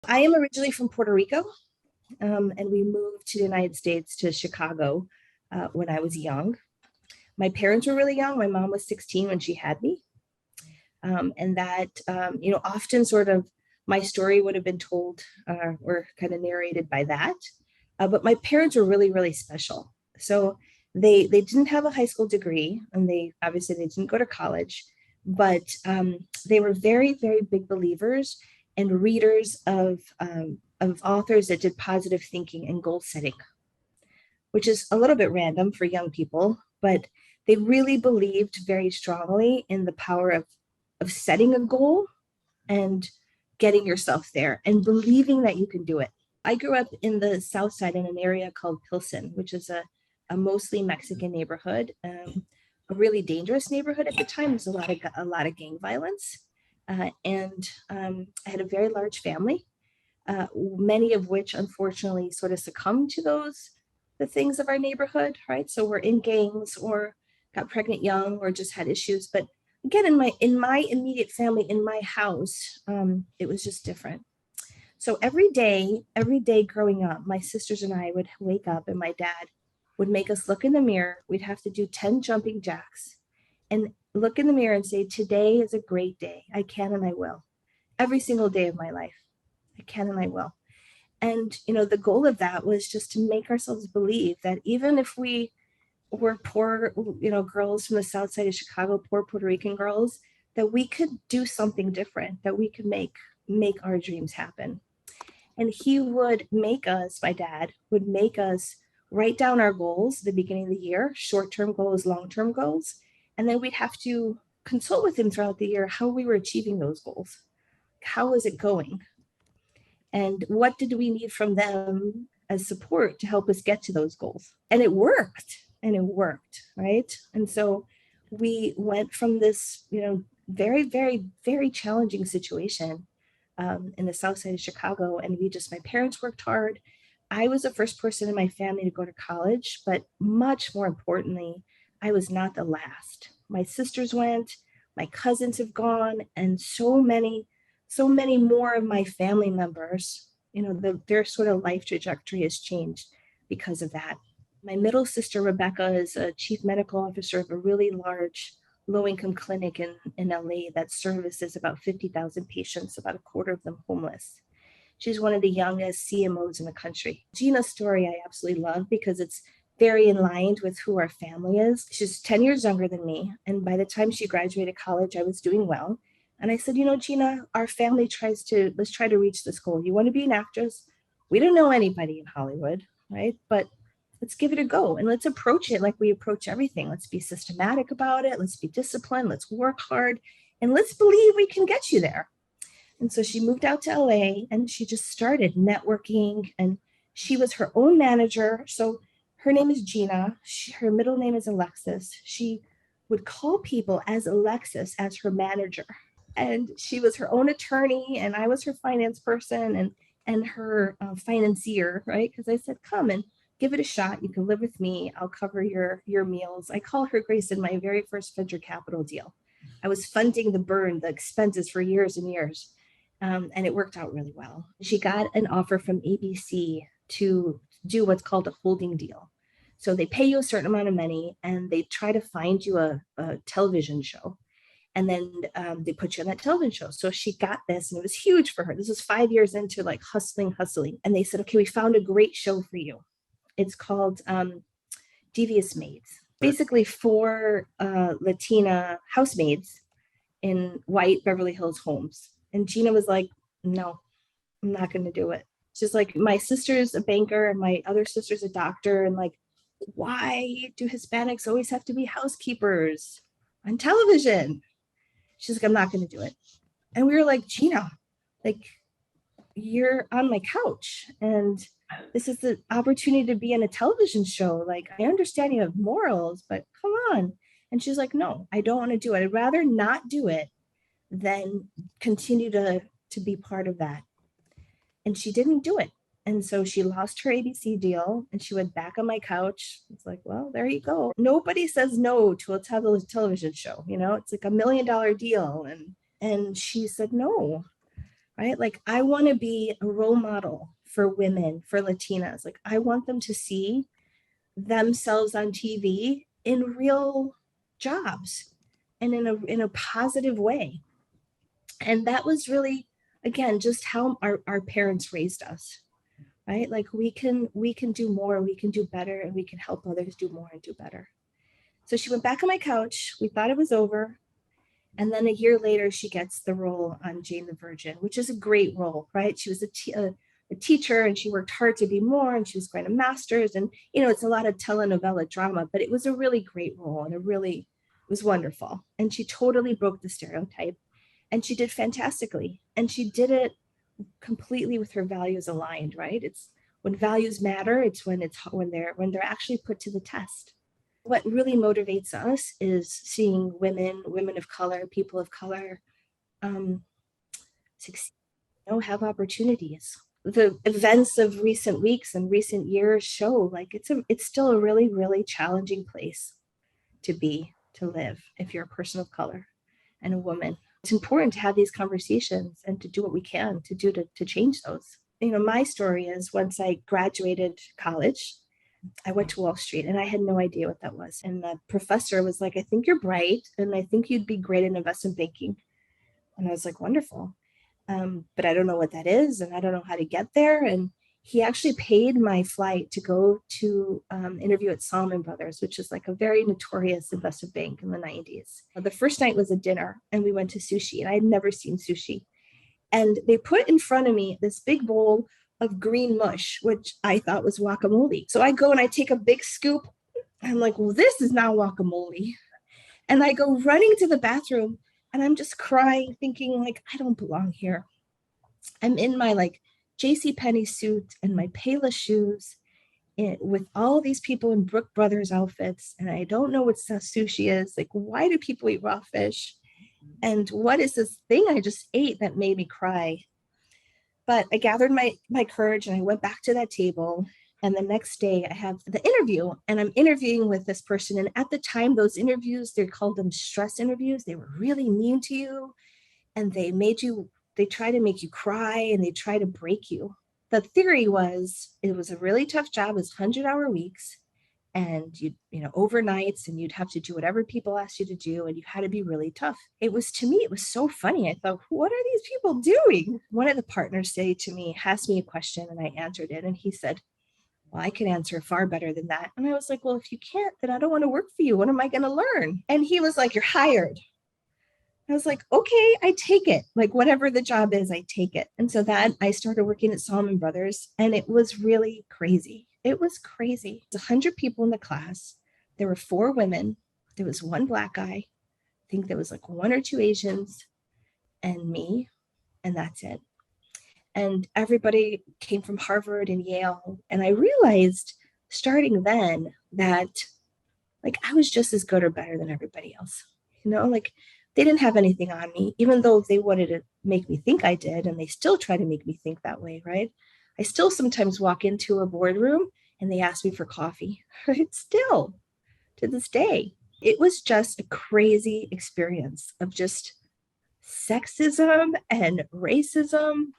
I am originally from Puerto Rico, and we moved to the United States, to Chicago, when I was young. My parents were really young. My mom was 16 when she had me. And that, often sort of my story would have been told or kind of narrated by that. But my parents were really, really special. So they didn't have a high school degree, and they didn't go to college, but they were very, very big believers and readers of authors that did positive thinking and goal setting, which is a little bit random for young people, but they really believed very strongly in the power of setting a goal and getting yourself there and believing that you can do it. I grew up in the South Side in an area called Pilsen, which is a mostly Mexican neighborhood, a really dangerous neighborhood at the time. There's a lot of gang violence, and I had a very large family, many of which unfortunately sort of succumbed to the things of our neighborhood, right? So we're in gangs or got pregnant young or just had issues. But again, in my immediate family, in my house, it was just different. So every day growing up, my sisters and I would wake up and my dad would make us look in the mirror. We'd have to do 10 jumping jacks and look in the mirror and say, today is a great day. I can and I will. Every single day of my life, I can and I will. And, the goal of that was just to make ourselves believe that even if we were poor, girls from the South Side of Chicago, poor Puerto Rican girls, that we could do something different, that we could make our dreams happen. And he would make us, my dad would make us write down our goals at the beginning of the year, short-term goals, long-term goals. And then we'd have to consult with him throughout the year how we were achieving those goals. How was it going? And what did we need from them as support to help us get to those goals? And it worked, right? And so we went from this, very, very, very challenging situation in the South Side of Chicago. And my parents worked hard. I was the first person in my family to go to college, but much more importantly, I was not the last. My sisters went, my cousins have gone, and so many more of my family members, their sort of life trajectory has changed because of that. My middle sister, Rebecca, is a chief medical officer of a really large low-income clinic in LA that services about 50,000 patients, about a quarter of them homeless. She's one of the youngest CMOs in the country. Gina's story I absolutely love because it's very in line with who our family is. She's 10 years younger than me. And by the time she graduated college, I was doing well. And I said, Gina, our family let's try to reach this goal. You want to be an actress? We don't know anybody in Hollywood, right? But let's give it a go and let's approach it like we approach everything. Let's be systematic about it. Let's be disciplined. Let's work hard and let's believe we can get you there. And so she moved out to LA and she just started networking, and she was her own manager. So her name is Gina. Her middle name is Alexis. She would call people as Alexis as her manager. And she was her own attorney, and I was her finance person and her financier, right? Because I said, come and give it a shot. You can live with me. I'll cover your meals. I call her Grace in my very first venture capital deal. I was funding the expenses for years and years. And it worked out really well. She got an offer from ABC to do what's called a holding deal. So they pay you a certain amount of money and they try to find you a television show. And then they put you on that television show. So she got this, and it was huge for her. This was 5 years into like hustling. And they said, okay, we found a great show for you. It's called Devious Maids. Basically 4 Latina housemaids in white Beverly Hills homes. And Gina was like, no, I'm not going to do it. She's like, my sister's a banker and my other sister's a doctor. And like, why do Hispanics always have to be housekeepers on television? She's like, I'm not going to do it. And we were like, Gina, like, you're on my couch and this is the opportunity to be in a television show. Like, I understand you have morals, but come on. And she's like, no, I don't want to do it. I'd rather not do it than continue to be part of that. And she didn't do it. And so she lost her ABC deal and she went back on my couch. It's like, well, there you go. Nobody says no to a television show. It's like $1 million deal. And she said no. right? Like I want to be a role model for women, for Latinas. Like I want them to see themselves on TV in real jobs and in a positive way. And that was really, again, just how our parents raised us, right? Like we can do more, we can do better, and we can help others do more and do better. So she went back on my couch. We thought it was over. And then a year later, she gets the role on Jane the Virgin, which is a great role, right? She was a teacher and she worked hard to be more, and she was going to masters. And, you know, it's a lot of telenovela drama, but it was a really great role and it was wonderful. And she totally broke the stereotype and she did fantastically. And she did it completely with her values aligned, right? It's when values matter, it's when they're actually put to the test. What really motivates us is seeing women of color, people of color, succeed, have opportunities. The events of recent weeks and recent years show like it's still a really, really challenging place to live if you're a person of color and a woman. It's important to have these conversations and to do what we can to change those. You know, my story is once I graduated college, I went to Wall Street and I had no idea what that was. And the professor was like, I think you're bright and I think you'd be great in investment banking. And I was like, wonderful. But I don't know what that is and I don't know how to get there. And he actually paid my flight to go to interview at Salomon Brothers, which is like a very notorious investment bank in the 90s. The first night was a dinner and we went to sushi and I had never seen sushi. And they put in front of me this big bowl of green mush, which I thought was guacamole. So I go and I take a big scoop. I'm like, well, this is not guacamole. And I go running to the bathroom and I'm just crying, thinking like, I don't belong here. I'm in my like JCPenney suit and my Payless shoes with all these people in Brook Brothers outfits. And I don't know what sushi is. Like, why do people eat raw fish? And what is this thing I just ate that made me cry? But I gathered my courage and I went back to that table. And the next day I have the interview and I'm interviewing with this person. And at the time, those interviews, they called them stress interviews. They were really mean to you and they try to make you cry and they try to break you. The theory was it was a really tough job. It was 100-hour weeks and overnights, and you'd have to do whatever people asked you to do, and you had to be really tough. It was so funny. I thought, what are these people doing? One of the partners asked me a question and I answered it, and he said, well, I can answer far better than that. And I was like, well, if you can't, then I don't want to work for you. What am I going to learn? And he was like, you're hired. I was like, okay, I take it. Like whatever the job is, I take it. And so that I started working at Salomon Brothers, and it was really crazy. It was crazy. There's 100 people in the class. There were 4 women. There was 1 black guy. I think there was like 1 or 2 Asians and me, and that's it. And everybody came from Harvard and Yale. And I realized starting then that like I was just as good or better than everybody else. Like they didn't have anything on me, even though they wanted to make me think I did. And they still try to make me think that way, right? I still sometimes walk into a boardroom and they ask me for coffee, right? Still to this day. It was just a crazy experience of just sexism and racism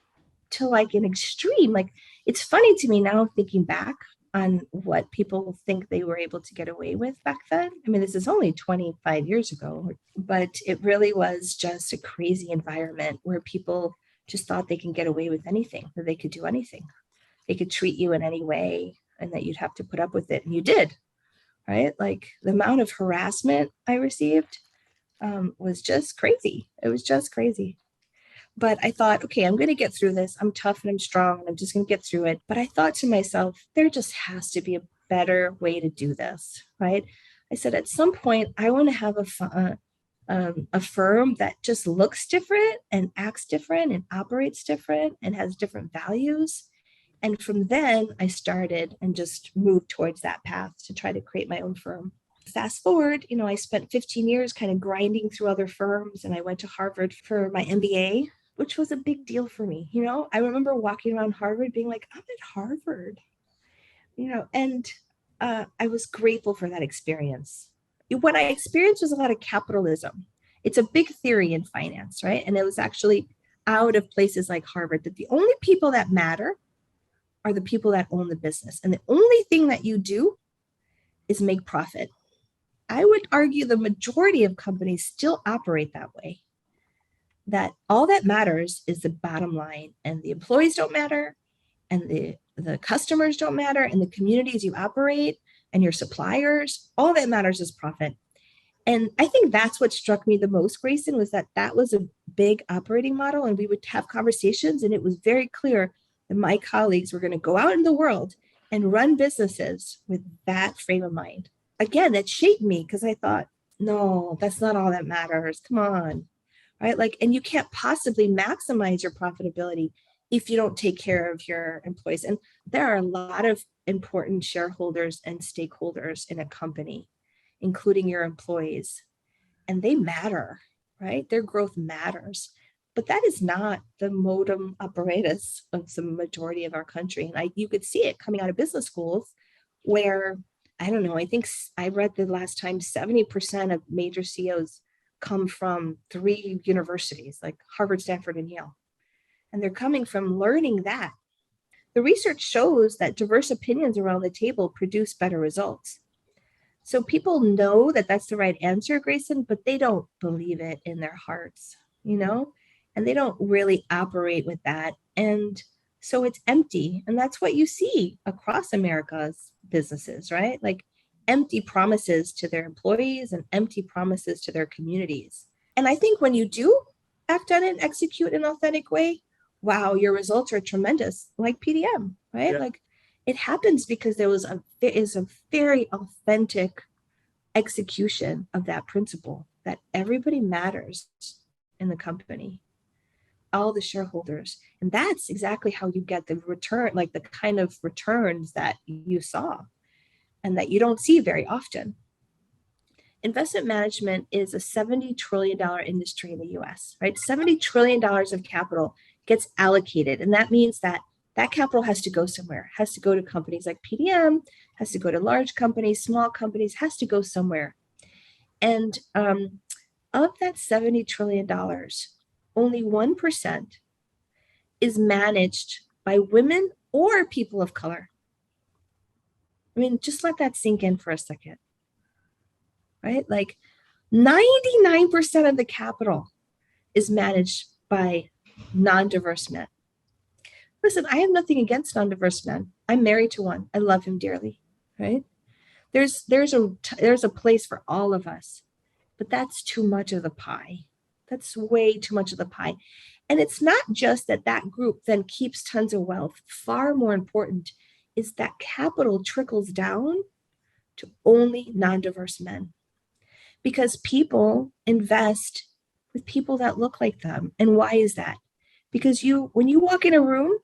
to like an extreme. Like it's funny to me now thinking back on what people think they were able to get away with back then. I mean, this is only 25 years ago, but it really was just a crazy environment where people just thought they can get away with anything, that they could do anything. They could treat you in any way and that you'd have to put up with it. And you did, right? Like the amount of harassment I received was just crazy. It was just crazy. But I thought, okay, I'm going to get through this. I'm tough and I'm strong and I'm just going to get through it. But I thought to myself, there just has to be a better way to do this, right? I said, at some point, I want to have a firm that just looks different and acts different and operates different and has different values. And from then I started and just moved towards that path to try to create my own firm. Fast forward, I spent 15 years kind of grinding through other firms, and I went to Harvard for my MBA, which was a big deal for me. I remember walking around Harvard being like, I'm at Harvard, and I was grateful for that experience. What I experienced was a lot of capitalism. It's a big theory in finance, right? And it was actually out of places like Harvard, that the only people that matter are the people that own the business. And the only thing that you do is make profit. I would argue the majority of companies still operate that way, that all that matters is the bottom line, and the employees don't matter, and the customers don't matter, and the communities you operate and your suppliers, all that matters is profit. And I think that's what struck me the most, Grayson, was that that was a big operating model, and we would have conversations, and it was very clear that my colleagues were going to go out in the world and run businesses with that frame of mind. Again, that shaped me, because I thought, no, that's not all that matters. Come on, right? Like, and you can't possibly maximize your profitability if you don't take care of your employees. And there are a lot of important shareholders and stakeholders in a company, including your employees, and they matter, right? Their growth matters. But that is not the modum operatus of the majority of our country. And you could see it coming out of business schools where, I don't know, I think I read the last time 70% of major CEOs come from 3 universities like Harvard, Stanford, and Yale. And they're coming from learning that. The research shows that diverse opinions around the table produce better results. So people know that that's the right answer, Grayson, but they don't believe it in their hearts, and they don't really operate with that. And so it's empty. And that's what you see across America's businesses, right? Like empty promises to their employees and empty promises to their communities. And I think when you do act on it and execute in an authentic way, wow, your results are tremendous, like PDM, right? Yeah. Like it happens because there is a very authentic execution of that principle, that everybody matters in the company, all the shareholders. And that's exactly how you get the return, like the kind of returns that you saw and that you don't see very often. Investment management is a $70 trillion industry in the US, right? $70 trillion of capital gets allocated. And that means that capital has to go somewhere, has to go to companies like PDM, has to go to large companies, small companies, has to go somewhere. And of that $70 trillion, only 1% is managed by women or people of color. I mean, just let that sink in for a second, right? Like 99% of the capital is managed by non-diverse men. Listen, I have nothing against non-diverse men. I'm married to one. I love him dearly, right? There's a place for all of us, but that's too much of the pie. That's way too much of the pie. And it's not just that group then keeps tons of wealth. Far more important is that capital trickles down to only non-diverse men, because people invest with people that look like them. And why is that? Because when you walk in a room,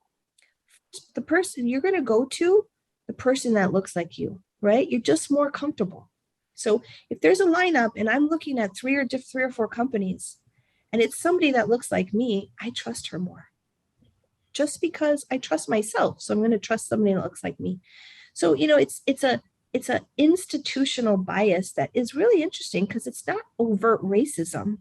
the person you're going to go to, the person that looks like you, right? You're just more comfortable. So if there's a lineup and I'm looking at three or four companies and it's somebody that looks like me, I trust her more, just because I trust myself. So I'm going to trust somebody that looks like me. So, it's a institutional bias that is really interesting, because it's not overt racism,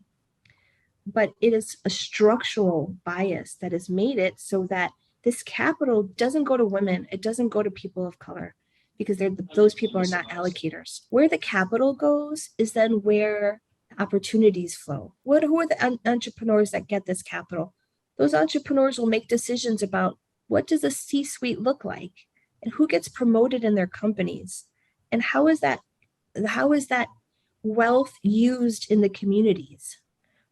but it is a structural bias that has made it so that this capital doesn't go to women. It doesn't go to people of color, because those people are not allocators. Where the capital goes is then where opportunities flow. Who are the entrepreneurs that get this capital? Those entrepreneurs will make decisions about what does a C-suite look like, and who gets promoted in their companies, and how is that wealth used in the communities,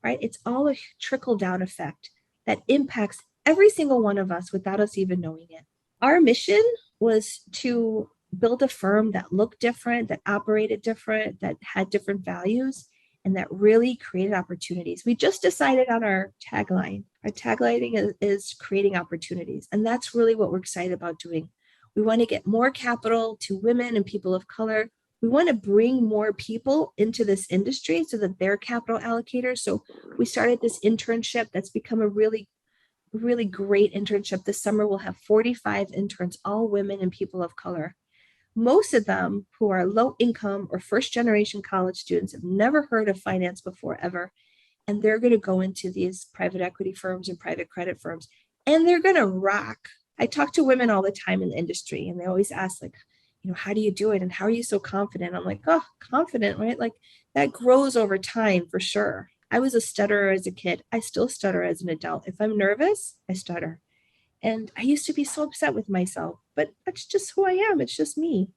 right? It's all a trickle-down effect that impacts every single one of us without us even knowing it. Our mission was to build a firm that looked different, that operated different, that had different values, and that really created opportunities. We just decided on our tagline. Our tagline is creating opportunities. And that's really what we're excited about doing. We want to get more capital to women and people of color. We want to bring more people into this industry so that they're capital allocators. So we started this internship that's become a really great internship. This summer we'll have 45 interns, all women and people of color. Most of them who are low income or first generation college students, have never heard of finance before ever. and they're going to go into these private equity firms and private credit firms, and they're going to rock. I talk to women all the time in the industry, and they always ask, like, how do you do it? And how are you so confident? I'm like, oh, confident, right? Like, that grows over time for sure. I was a stutterer as a kid. I still stutter as an adult. If I'm nervous, I stutter. And I used to be so upset with myself, but that's just who I am. It's just me,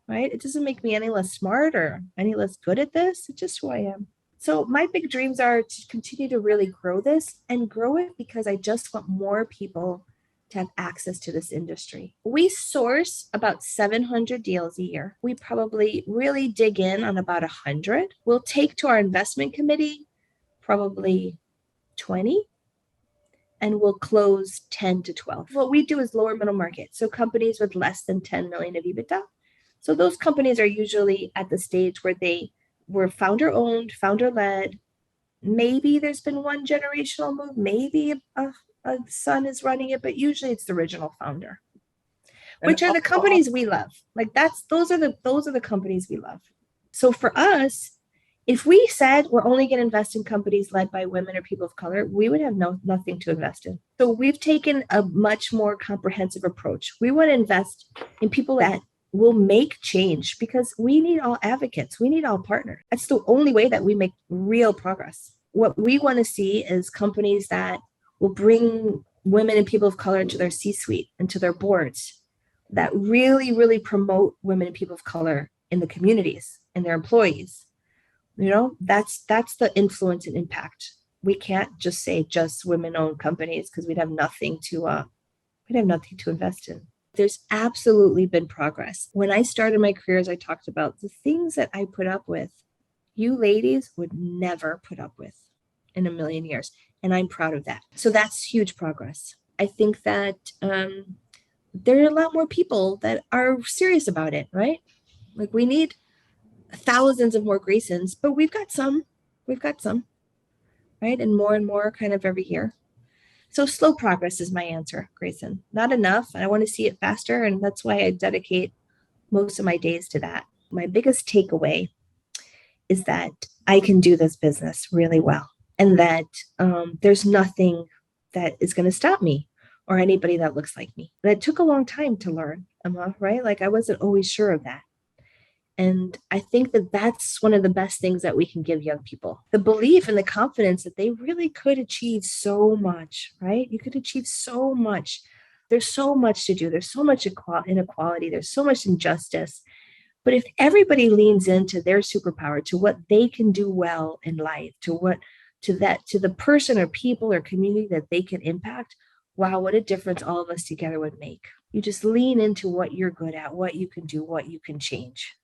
right? It doesn't make me any less smart or any less good at this. It's just who I am. So my big dreams are to continue to really grow this and grow it because I just want more people to have access to this industry. We source about 700 deals a year. We probably really dig in on about 100. We'll take to our investment committee probably 20, and we'll close 10 to 12. What we do is lower middle market, so companies with less than 10 million of EBITDA. So those companies are usually at the stage where they were founder owned, founder led. Maybe there's been one generational move, maybe a son is running it, but usually it's the original founder, which are the companies we love. Like those are the companies we love. So for us, if we said we're only going to invest in companies led by women or people of color, we would have nothing to invest in. So we've taken a much more comprehensive approach. We want to invest in people that will make change because we need all advocates. We need all partners. That's the only way that we make real progress. What we want to see is companies that will bring women and people of color into their C-suite, into their boards, that really, really promote women and people of color in the communities and their employees. That's the influence and impact. We can't just say just women-owned companies because we'd have nothing to invest in. There's absolutely been progress. When I started my career, as I talked about, the things that I put up with, you ladies would never put up with in a million years. And I'm proud of that. So that's huge progress. I think that there are a lot more people that are serious about it, right? Like we need thousands of more Graysons, but we've got some, right? And more kind of every year. So slow progress is my answer, Grayson. Not enough. And I want to see it faster. And that's why I dedicate most of my days to that. My biggest takeaway is that I can do this business really well. And that there's nothing that is going to stop me or anybody that looks like me. But it took a long time to learn, Emma, right? Like I wasn't always sure of that. And I think that that's one of the best things that we can give young people. The belief and the confidence that they really could achieve so much, right? You could achieve so much. There's so much to do. There's so much inequality. There's so much injustice. But if everybody leans into their superpower, to what they can do well in life, to the person or people or community that they can impact, wow, what a difference all of us together would make. You just lean into what you're good at, what you can do, what you can change.